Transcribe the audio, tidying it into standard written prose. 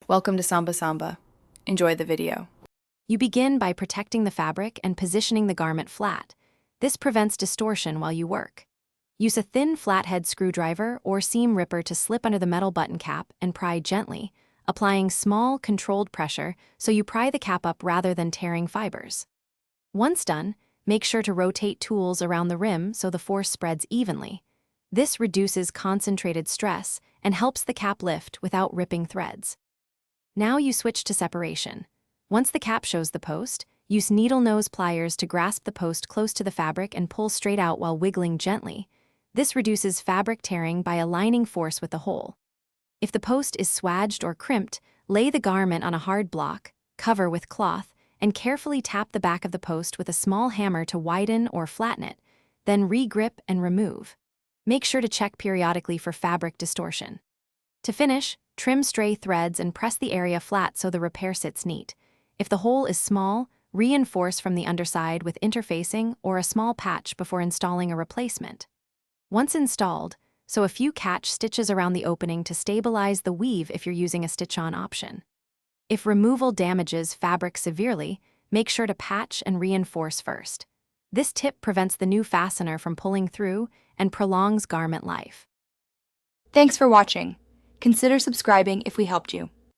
Welcome to Samba Samba. Enjoy the video. You begin by protecting the fabric and positioning the garment flat. This prevents distortion while you work. Use a thin flathead screwdriver or seam ripper to slip under the metal button cap and pry gently, applying small, controlled pressure so you pry the cap up rather than tearing fibers. Once done, make sure to rotate tools around the rim so the force spreads evenly. This reduces concentrated stress and helps the cap lift without ripping threads. Now you switch to separation. Once the cap shows the post, use needle nose pliers to grasp the post close to the fabric and pull straight out while wiggling gently. This reduces fabric tearing by aligning force with the hole. If the post is swaged or crimped, lay the garment on a hard block, cover with cloth, and carefully tap the back of the post with a small hammer to widen or flatten it, then re-grip and remove. Make sure to check periodically for fabric distortion. To finish, trim stray threads and press the area flat so the repair sits neat. If the hole is small, reinforce from the underside with interfacing or a small patch before installing a replacement. Once installed, sew a few catch stitches around the opening to stabilize the weave if you're using a stitch-on option. If removal damages fabric severely, make sure to patch and reinforce first. This tip prevents the new fastener from pulling through and prolongs garment life. Thanks for watching. Consider subscribing if we helped you.